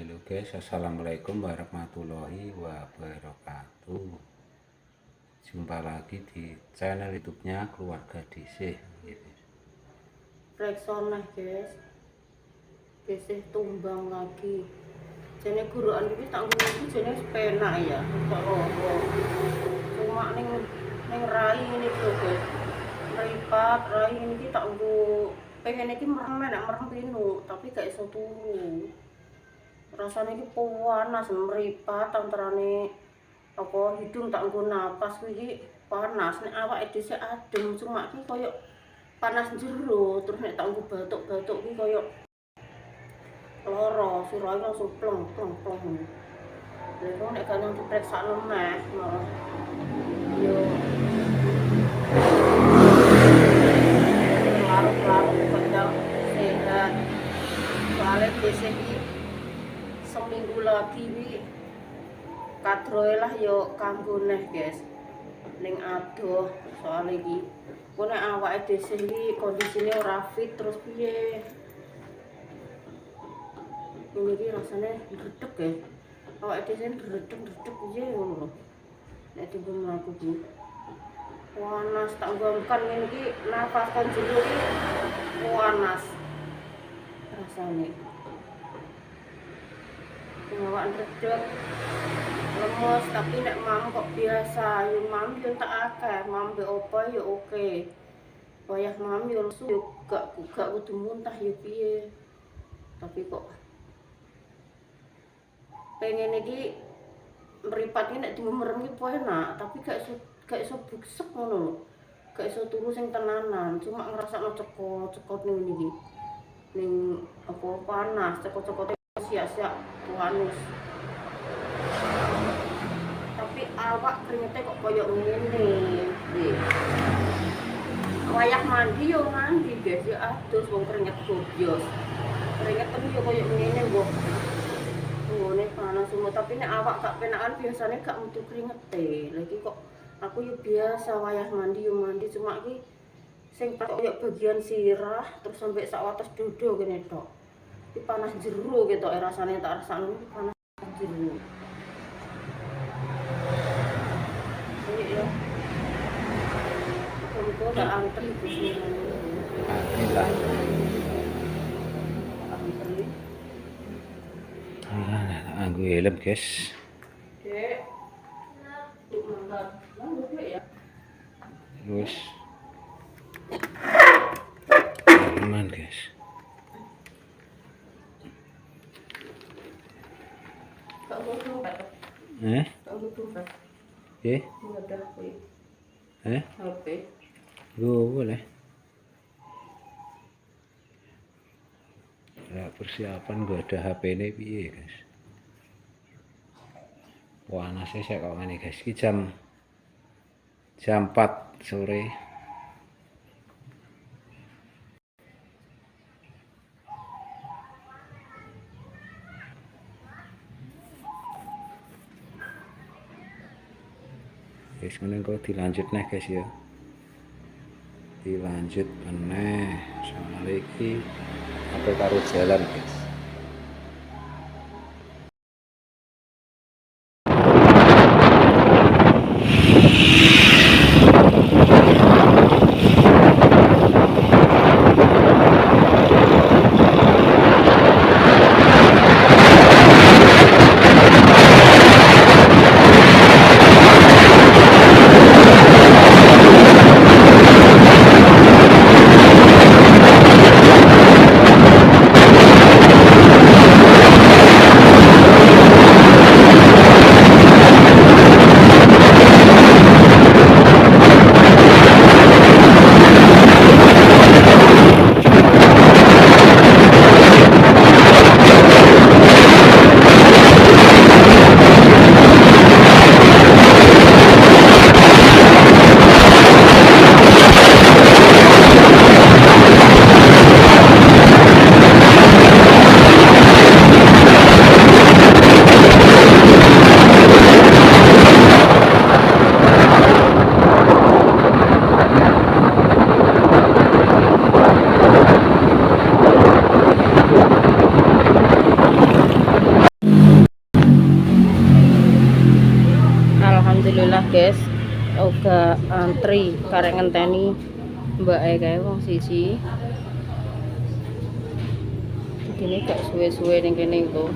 Halo guys, assalamualaikum warahmatullahi wabarakatuh. Jumpa lagi di channel YouTube-nya Keluarga DC. Reksona guys, DC tumbang lagi. Jadi guruan ini tak ngerti jenis penak ya. Cuma neng rai ini tuh guys, meripat rai ini tak pengen ini merem pinu, tapi gak iso turu. Rasanya ini panas meripat antarane apa hidung tak nggo napas iki panas, nek awake dhewe adem, cuma iki koyo panas jero, terus nek tak nggo batuk-batuk iki koyo loro, sirahe langsung plong. Lha kok nek kan diperiksa lemah malah yo larut-larut padahal sehat. Soalnya biasanya seminggu lagi wi kadroe lah yo kanggo neh guys ning adoh soal iki kok nek awake dhewe iki kondisine ora fit terus piye ini iki rasane gredeg ya awake dhewe gredeg piye ngono lho nek timbul mlaku iki panas tak ngomkan ngene iki nafas kon jero iki panas rasane ngawak redeg lemes tapi nek mam kok biasa yo mam yo tak akeh mam be opo yo oke wayah mam yo gak kudu muntah yo piye tapi kok pengen iki mripat iki nek dimerem iki enak tapi gak iso buksek ngono lho gak iso turu sing tenanan cuma ngrasakno cekot ning iki ning apa panas cekot-cekote sia-sia panas tapi awak keringetnya kok koyo ngene nggih wayah mandi yo mandi guys ya adus wong keringet gobyos keringet tapi yo koyo ngene kok ngene panas semua tapi nek awak gak penakan biasanya gak metu keringete lagi kok aku yo biasa wayah mandi yo mandi cuma iki sing koyo bagian sirah terus sampai sak wates dodo kene tok iki panas jero gitu rasane tak rasane panas jero ya untuk udah antri di sini antri Anggo helm guys. Dek ya Terus aman guys. tak butuh tak ada HP Boleh. Ya, persiapan gue ada HP ini piye guys. Panasnya saya kok ngene guys. Iki jam 4 sore. Guys, mending kok dilanjut nih guys ya. Dilanjut meneh soalnya iki apa karo jalan guys. guys. Oga antri karek ngenteni mbake kae wong siji. Begini gak suwe-suwe ning kene iku.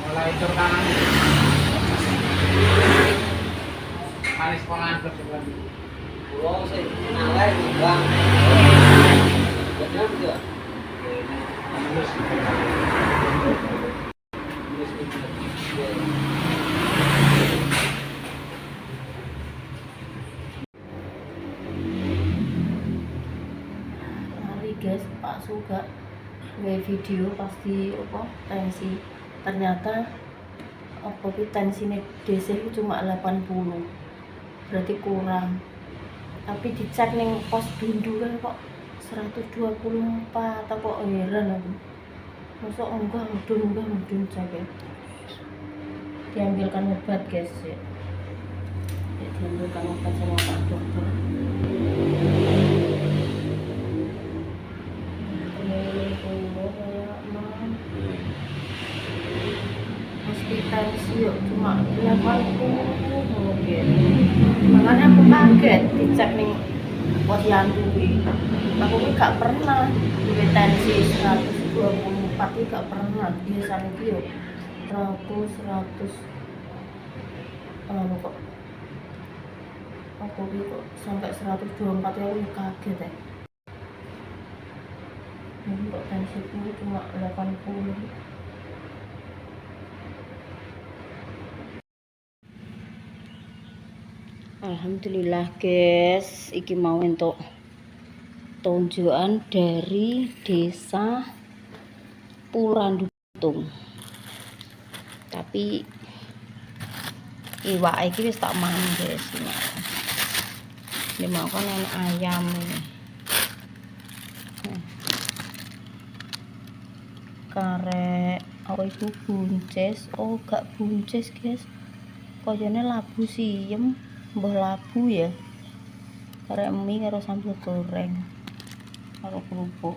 Mulai kanan manis pengan ke sebelah pulau sih nalai bang betul juga mari guys, Pak Suga video pasti apa tensi ternyata apa tensinya DC cuma 80, berarti kurang. Tapi dicek ning pos bindu kan kok 124, kok heran aku. Masuk enggak mudun cek ya. Diambilkan obat guys ya. Diambilkan obat sama Pak Dokter. Tensi yuk cuma 80 mungkin. Makanya aku kaget dicek nih posyandu aku ini gak pernah duwe tensi 124 ini gak pernah. Biasanya itu 100 kok aku kok sampai 124 ya aku kaget ya. Ini kok tensi itu cuma 80. Alhamdulillah guys, iki mau untuk tunjukan dari desa Purandutung. Tapi iwak iki wis tak mangan guys. Ini mau kan enak ayam ini. Karek apa itu buncis? Oh gak buncis guys, koyone labu siem. Mbah labu ya, karek mie karo sambal goreng karo kerupuk.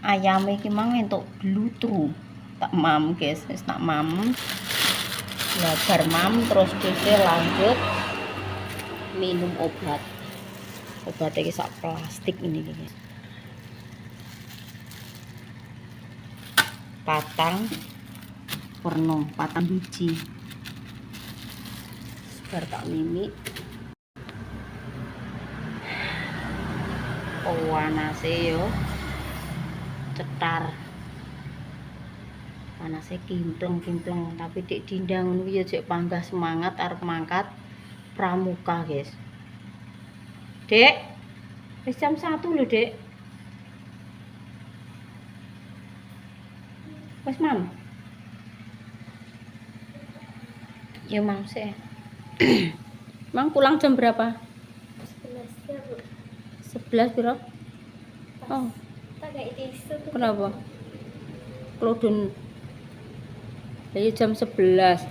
Ayam iki mang entuk glutru tak mam guys, wis tak mam. Lah bar mam terus kita lanjut minum obat. Obatnya iki sak plastik ini guys. Patang perno, patang biji. Bar tak mimi panase yo cetar, panase kimpleng tapi dik dindang ngono ya jek panggah semangat arep mangkat pramuka guys. Dek wis jam 1 lho Dek. Wis mam ya mam sih. Emang pulang jam berapa? 11 ya Bu. 11 biro? Oh, Tak kayak tisu. kenapa? Klodun ya jam 11.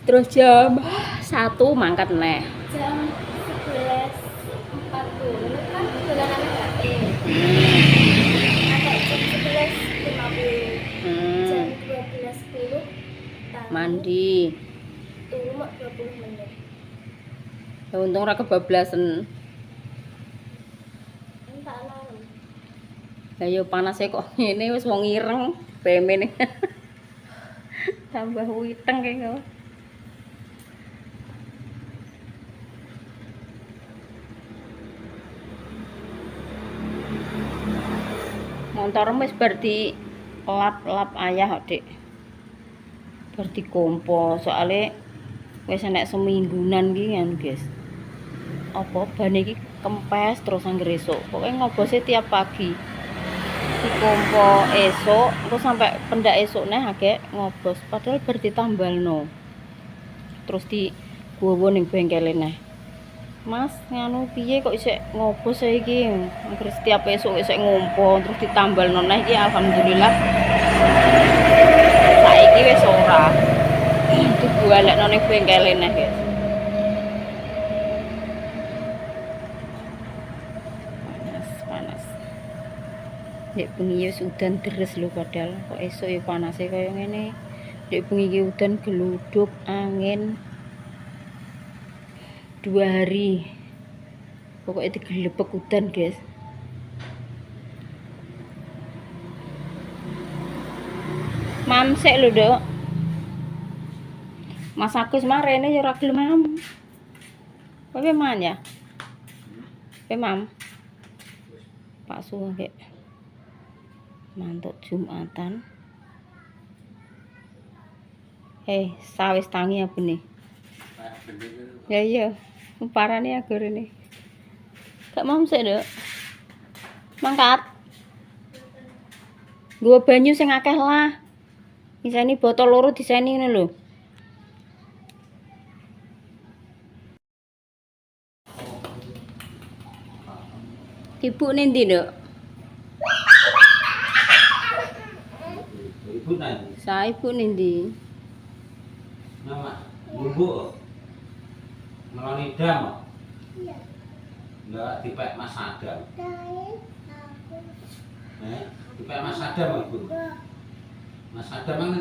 Terus jam 1 mangkat neh. Jam 11.40 kan dolanan HP. Ada jam 11.50. Jam 12.10 Mandi. tunggu mak 20 menit. Ya untung ora kebablasan. Entak alarm. Lah yo panase kok ngene wis wong ireng bemen. Tambah witeng kae kok. Motor wis bar di lap ayah Dik. Bar dikompo soalnya wis enek seminggunan iki kan guys. Apa ban iki kempes terus angger esuk. Pokoke ngobose tiap pagi. Dikompo esuk terus sampai pendak esuk neh agek ngobos padahal bar ditambalno. Terus digowo ning bengkele neh. Mas, nganu piye kok isik ngobos iki? Angger setiap esuk isik ngompo terus ditambalno neh iki alhamdulillah. Saiki wis ora. Dibualekno ning bengkele neh, guys. Panas. Nek bengi wis udan deres lho padahal kok esuk ya panase kaya ngene. Nek bengi iki udan geluduk angin 2 hari. Pokoknya digelepek udan, guys. Mam sik lho, Dok. Mas Agus marene ya ora gelem mam. Kowe man ya? Kowe mam. Pak Suwung kek. Mantuk Jumatan. Sawis tangi apa nih? Ya iya. Parane agar ini. Gak mau sik, Dok. Mangkat. Gua banyu sing akeh lah. Misane botol loro diseni ngono lho. Ibu nendi, Dok? Ibu nanti. Sa ibu nendi? Nama bumbu. Meloni dam. Iya. Enggak dipek Mas Adam. Kain aku. Dipek Mas Adam, Ibu. Mas Adam mang ning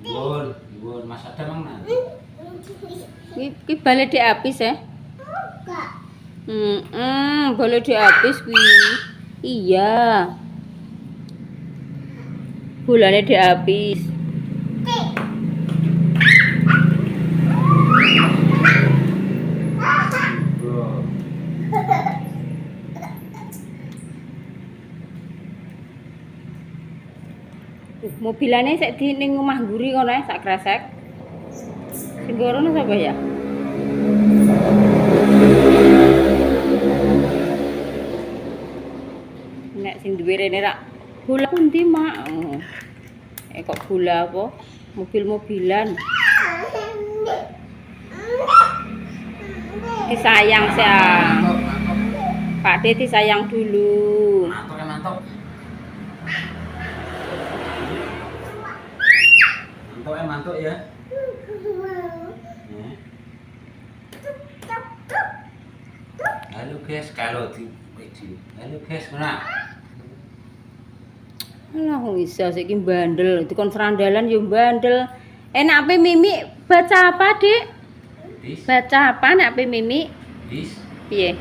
Bun, Mas Adam mang nang. Ki bale diapis ya? Enggak. Boleh diapis kuwi. Iya. Bulane diapis. Mobilane sik di ning omah mburi ngono ae sak kresek. Sing gorono sapa ya? Nek sing duwe rene rak bola pundi mak. Kok bola apa? Mobil-mobilan. Disayang sayang. Pak De disayang dulu. Mantap. Mantuk ya. Halo guys, kalau di halo guys, mana? Alah kok iso sik iki bandel, dikon serandalan yo bandel. Enak pe Mimi baca apa, Dik? Baca apa nek pe Mimi? Bis. Piye?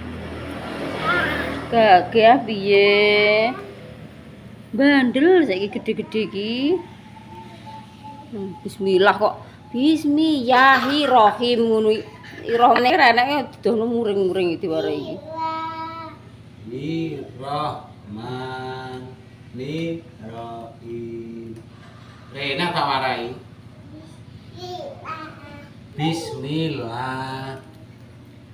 Gagah piye? Bandel saiki gede-gede iki. Bismillah kok. Bismillahirrahim ngono. Irone reneke didono muring-muring diwarai iki. Bismillahirrahmanirrahim. Rena tak warai. Bismillah.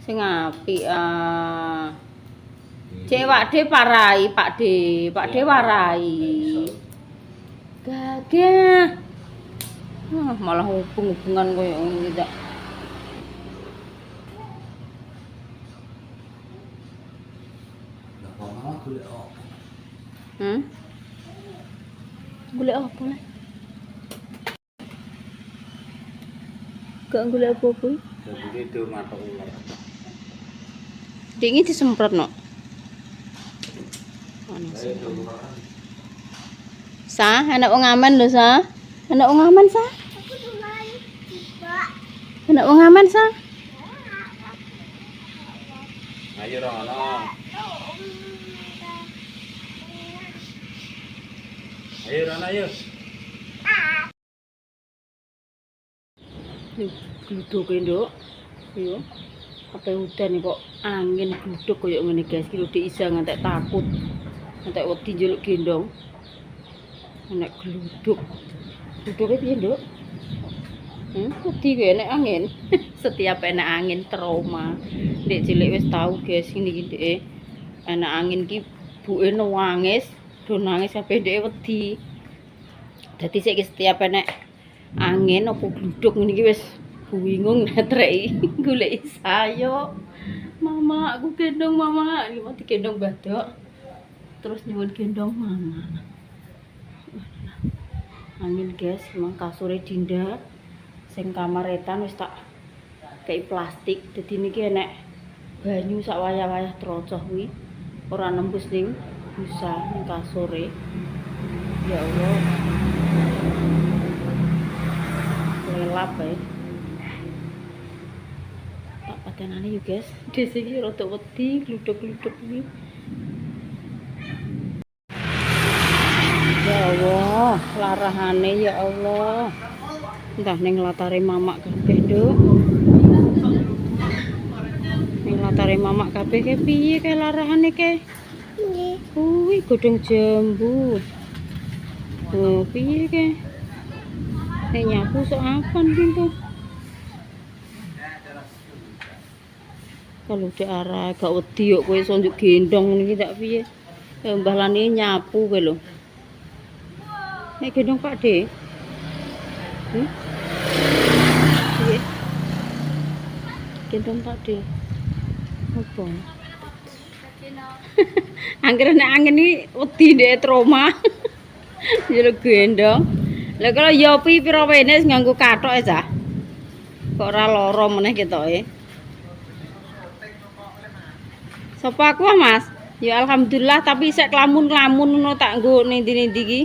Sing apik ah. Cewak De parai, Pak De. Pak De warai. Gagah. Malah hubung-hubungan koyo ngene tak. Lah kok mau golek apa? Golek apa lah? Gak golek apa-apa. Jadi itu mata ular. Dingi disemprot no. Sa, anak wong aman lho, Sa. Anak wong aman, Sa. Aku cuma tiba. Anak wong aman, Sa. Ayo rono. Ayo rono ayo. Gluduk Nduk. Yo. Apa udan kok angin gluduk koyo ngene guys. Ki Dik Isa ngantek takut. Ngantek wedi njaluk gendong. Nek gluduk. Gluduke piye, Nduk? Wedi kowe nek angin. Setiap enak angin trauma. Ndek cilik wis tau, guys, ini iki ndeke. Enak angin ki buke nangis, do nangis kabeh ndeke wedi. Dadi saiki setiap enak angin apa gluduk ngene iki wis bingung netreki goleki sayo. Mama, aku gendong mama. Iki mau digendong badok. Terus nyuwun gendong mama. Angin, guys, memang kasure Dinda sing kamar etan wis tak kei plastik. Dadi niki enek banyu sak wayah-wayah trocoh kuwi ora nembus ning busa ning kasure. Ya Allah. Lelap bae. Tak patenane yo, guys. Dese iki rada wedi gluduk-gluduk kuwi. Ya Allah, larahane ya Allah. Entah ning latare mamak kabeh, Nduk. Ning latare mamak kabeh ke piye ke larahane ke? Ini. Kuwi godhong jambu. Oh, piye ke? Nek nyapu sok apa niku? Kalau udah arah gak wedi kok kowe iso njuk gendong niki tak piye? Mbah Lani nyapu kowe lho. Nek gendong Pak De. Piye? Gendong Pak De. Apa? Angger nek angin iki wedi ndek trauma. Jero gendong. Lah kalau Yopi pira wene nganggo kathok e cah. Kok ora lara meneh ketoke. Sapa aku, Mas? Ya alhamdulillah, tapi isek kelamun-kelamun ngono tak nggo nindi-nindi iki.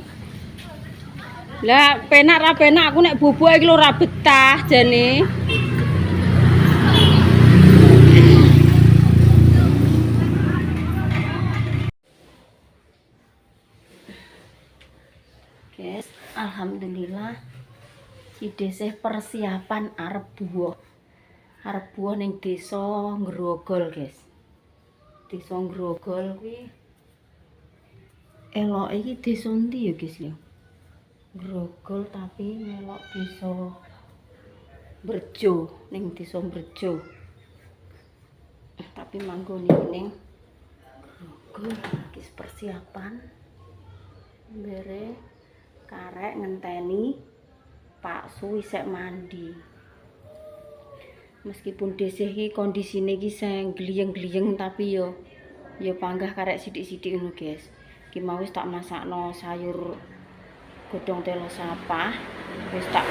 Lah penak ra penak aku nek bubuk iki lho ora betah jane. Guys, alhamdulillah dhisik persiapan arep buah. Arep buah ning desa Grogol, guys. Desa Grogol kuwi elok iki desa ndi ya, guys ya? Grogol tapi melok desa Berjo, ning desa Berjo. Tapi manggon iki ning Grogol iki persiapan. Mbere karek ngenteni Pak Su isek mandi. Meskipun desih iki kondisine iki sing gliyeng-gliyeng tapi yo panggah karek sithik-sithik ngono, guys. Iki mau wis tak masakno sayur godhong telo sapah. Wis tak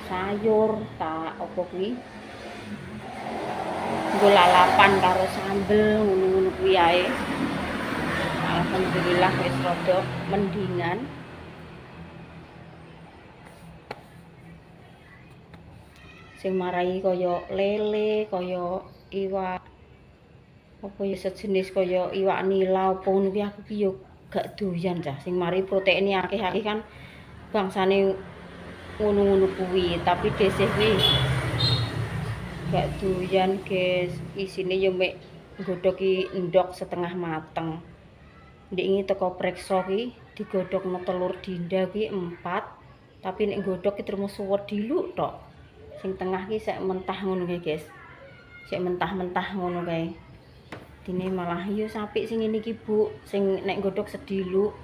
sayur tak apa kuwi. Nggo lalapan karo sambel ngono-ngono kuwi ae. Alhamdulillah wis rada mendingan. Sing marai kaya lele, kaya iwak apa ya sejenis kaya iwak nila apa ngono kuwi aku ki yo gak doyan cah. Sing mari proteine akeh-akeh kan bangsane ngono-ngono kuwi, tapi desih kuwi gak doyan, guys. Isine yo mek nggodhoki endhog setengah mateng. Ndek iki teko preksa ki digodhogno telur Dinda ki 4, tapi nek nggodhog ki terus suwet diluk tok. Sing tengah ki sek mentah ngono kae, guys. Sek mentah-mentah ngono kae. Dine malah yo sapik sing ngene iki, Bu. Sing nek nggodhog sediluk.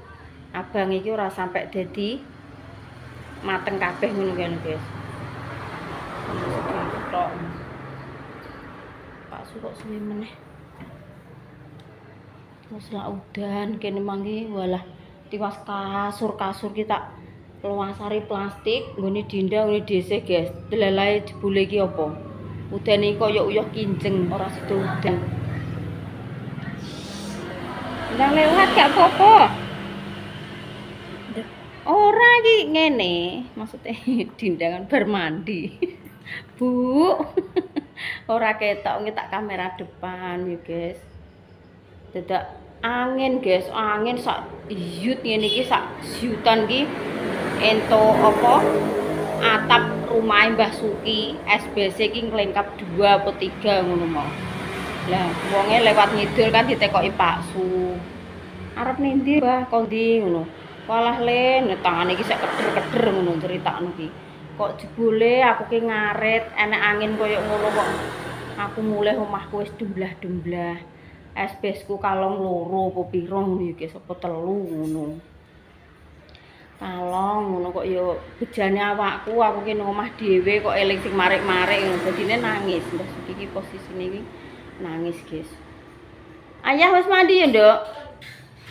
Abang iki ora sampai dadi mateng kabeh ngono kae, guys. Tok. Pak Su kok suwe meneh. Terus lah udan kene mangke walah tiwas kasur kita luasari plastik nggone Dinda ngene dhisik, guys. Delalae jebule iki apa? Udane kaya uyah kinceng ora sido udan. Ndang lewat gak apa-apa. Ora iki ngene, maksudnya Dinda kan bar mandi. Bu. Ora ketok ngetak kamera depan ya, guys. Dadak angin, guys. Angin sak yut ngene iki sak siutan iki. Ento apa atap rumah Mbah Suki SBC ki nglengkap 2 apa 3 ngono mau. Lah wonge lewat ngidul kan ditekoki Pak Su. Arep nindi Mbah kondi ngono. Walah len tangane iki sak keder-keder ngono critakno iki. Kok jebule aku ki ngarit enek angin koyo ngono kok. Aku mulih omahku wis demblah-demblah. Espesku kalong loro apa pira ngono iki sapa telu ngono. Kalong ngono kok ya bejane awakku aku ki nang omah dhewe kok eling sing marik-marik ngono. Dadine nangis. Mbah iki posisine iki nangis, guys. Ayah wis mandi ya, Nduk?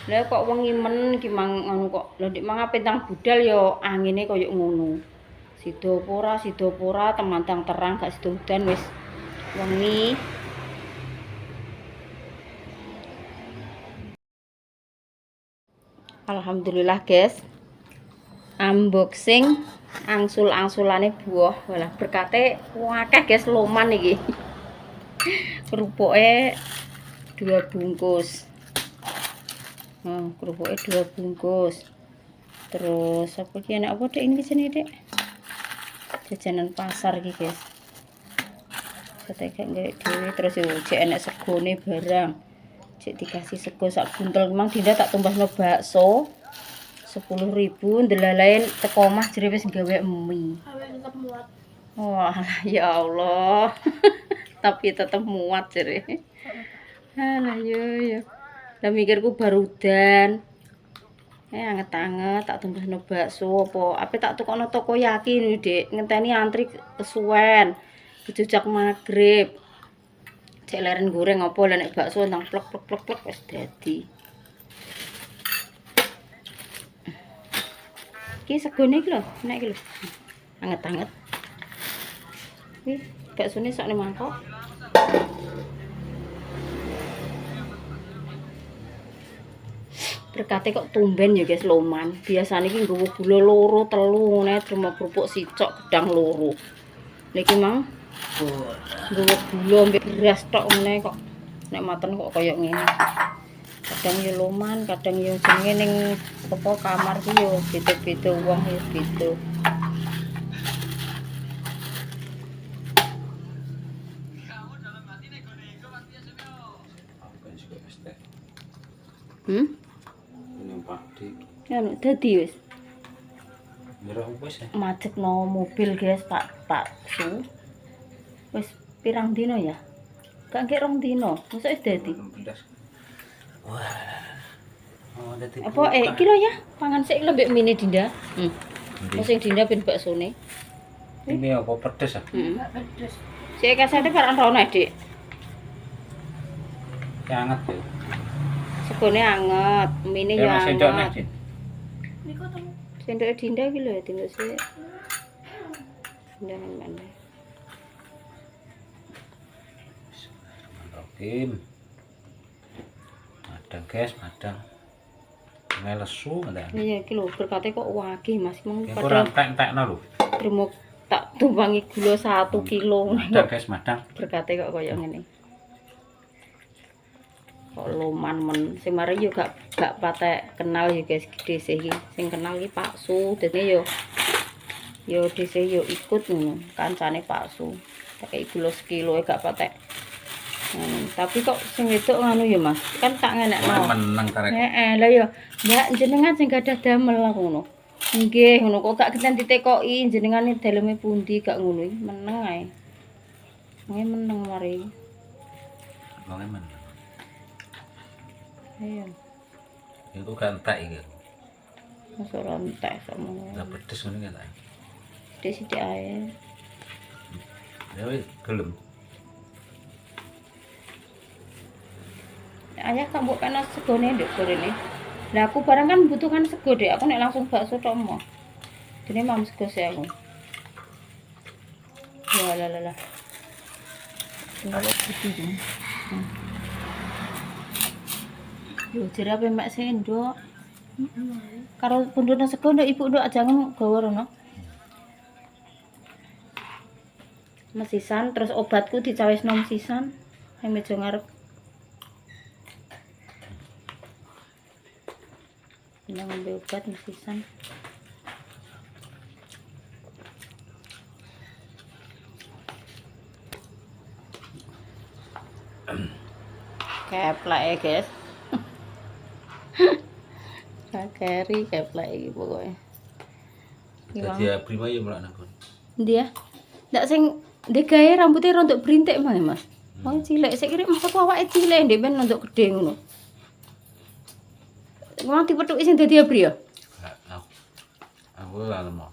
Lah kok wengi men iki mang ngono kok. Lah ndek mang pentang budal ya angine koyo ngono. Sida apa ora temantang terang gak sida udan wis wengi. Alhamdulillah, guys. Unboxing angsul-angsulane buah. Walah berkate akeh, guys, loman iki. Kerupuke 2 bungkus. Kerupuke 2 bungkus. Terus apa iki enak apa Dek ini sini, Dek? Jajanan pasar iki, guys. Saya gak dhewe terus yo jek enek segone barang. Jek dikasih sego sak buntel memang Dinda tak tumbasno bakso 10.000 ndelalain teko omah jere wis gawe mie. Tetap muat. Wah, ya Allah. Tapi tetep muat jere. Alah yo. Lah mikirku barudan. Anget-anget tak tumbasno bakso apa tak tukokno toko yakin Dek ngenteni antri kesuwen. Kejujak magrib. Cek leren goreng apa lah nek bakso nang plek wis dadi. Iki segone iki lho, nek iki lho. Anget-anget. Wih, baksone sakne mangkok. Berkate kok tumben ya guys loman. Biasane iki nggowo gula loro, telu ngene terima kerupuk sicok gedang loro. Niki mang nggowo gula mbek beras tok ngene kok. Nek maten kok kaya ngene. Kadang ya loman, kadang ya jenenge ning apa kamar ki yo beda-beda wong ya beda. Anu dadi wis. Nyerah wis ya. Macetno mobil guys Pak Su. Wis pirang dino ya? Gak ngek 2 dino. Mosok wis dadi. Wah. Oh, dadi. Apa iki lho ya, pangan sik lho mbek mini Dinda. Sing Dinda ben baksone. Ini apa pedes ah? Pedes. Sik kasete barang rono Dik. Hangat ya. Segone anget, mini ya anget. Niko temu. Sendoke Dinda iki lho, tinggal sik. Dinda nang mana? Oke. Madang guys, madang. Ngelesu ndak. Iya iki lho, berkate kok wagih Mas. Mung Ya ora padha entek-entekno lho. trimo tak tumpangi gula 1 kilo. Madang guys, madang. Berkate kok kaya ngene. Kok loman men sing mari yo gak patek kenal ya guys dhisik iki. Sing kenal iki Pak Su, dene yo dhisik yo ikut ngono, kancane Pak Su. Tak gula sekilo gak patek. Tapi kok sing wedok ngono ya Mas. Kan tak ngenekno. Meneng karek. Lah yo, Mbak jenengan sing gadah damel aku ngono. Nggih, ngono kok gak kenten ditekoki jenengane daleme pundi gak ngono iki meneng ae. Nggih meneng mari. Wong men. Ayo. Iku kan tak iki. Masa ora entek sama. Lah pedes ngene kan tak. Sithik ae. Ya wis gelem. Ayah kan mbok panas segone ndek gorene. Lah aku barang kan membutuhkan sego Dek. Aku nek langsung bakso tok mo. Dene mam sego sih aku. Ya lah. Tinggal iki. Yo jere ape mak sendok. Karo pundhutna sego ndek ibu nduk jangan gawa rono. Mesisan terus obatku dicawesno mesisan. Ning meja ngarep. Ini ngambil obat mesisan. Keplek ya guys. Ferry keplek iki pokoke. Dadi abri mah ya melok nang kono. Ndi ya? Ndak sing ndek gawe rambutnya rontok berintik mah, Mas. Oh cilik, sik kira masa awake cilik ndek ben rontok gedhe ngono. Wong dipethuki sing dadi abri ya? Aku ora nemu.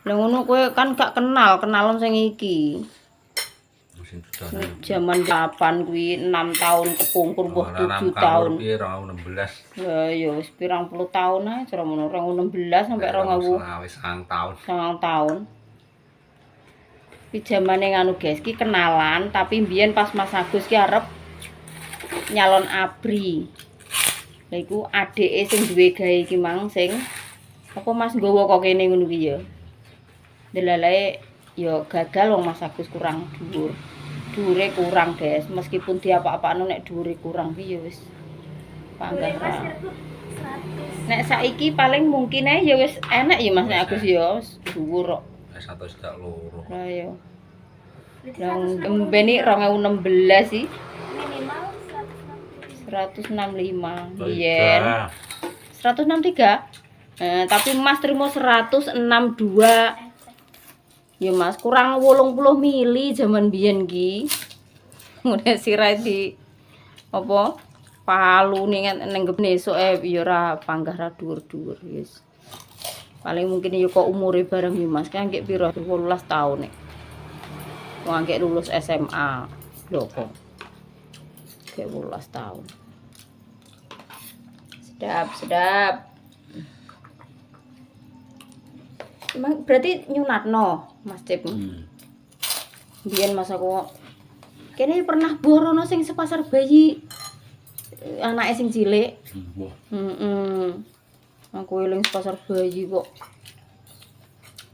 Lah ngono kowe kan gak kenal, kenalan sing iki. Sing dodone. Zaman kapan kuwi 6 tahun kepungkur mbah 7 tahun. Piye 2016. Lah ya wis pirang puluh tahun ae cara ngono 2016 sampai 2000. Wis 9 tahun. 9 tahun. Ki zamane nganu guys, ki kenalan tapi mbiyen pas Mas Agus ki arep nyalon abri. Lah iku adike sing duwe gawe iki mang sing apa Mas nggawa kok kene ngono ki ya. Delalae ya gagal wong Mas Agus kurang dhuwur. Dhuwure kurang, guys. Meskipun diapa-apakno nek dhuwure kurang ki ya wis panggah ra. Nek saiki paling mungkin ae ya wis enak ya Mas Agus ya, dhuwur kok. Wis 102. Lah ya. Yang mbeni 2016 sih Minimal 165 yen. 163. Tapi Mas trimo 162. Ya Mas, kurang 80 mili zaman biyen ki. Ngene sirahe di apa? Palu ning nggone esoke ya ora panggah ra dhuwur-dhuwur wis. Paling mungkin ya kok umure bareng ya Mas, kan nggih pira 18 tahun nek. Wong nggih lulus SMA. Lho kok. Kayak 18 tahun. Sedap. Emang berarti nyunatno Mas Cip. Biyen Mas aku kene pernah borono sing sepasar bayi anake sing cilik. Aku eling sepasar bayi kok.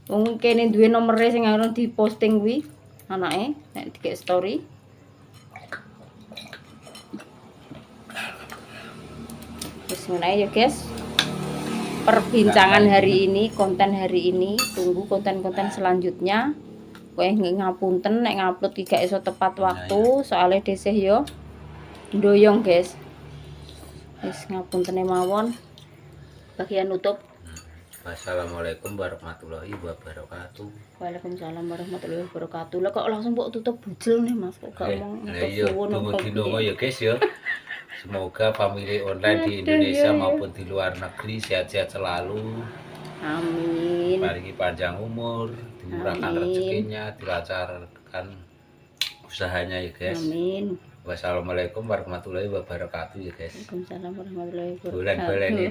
Wong kene duwe nomere sing aron diposting kuwi anake nek dikek story. Wis ngono ya guys. Perbincangan hari ini, konten hari ini, tunggu konten-konten selanjutnya. Kowe ngapunten nek ngupload iki gak iso tepat waktu, soalnya desih yo ndoyong, guys. Wis ngapuntene mawon. Bagian nutup. Wassalamualaikum warahmatullahi wabarakatuh. Waalaikumsalam warahmatullahi wabarakatuh. Lah kok langsung mbok tutup bujel nih Mas, kok gak omong nutup suwun apa ya guys ya. Semoga family online di Indonesia maupun di luar negeri sehat-sehat selalu. Amin. Paringi panjang umur, dimurahkan rezekinya, dilancarkan usahanya ya guys. Amin. Wassalamualaikum warahmatullahi wabarakatuh ya guys. Waalaikumsalam warahmatullahi wabarakatuh. Bulan-bulan ini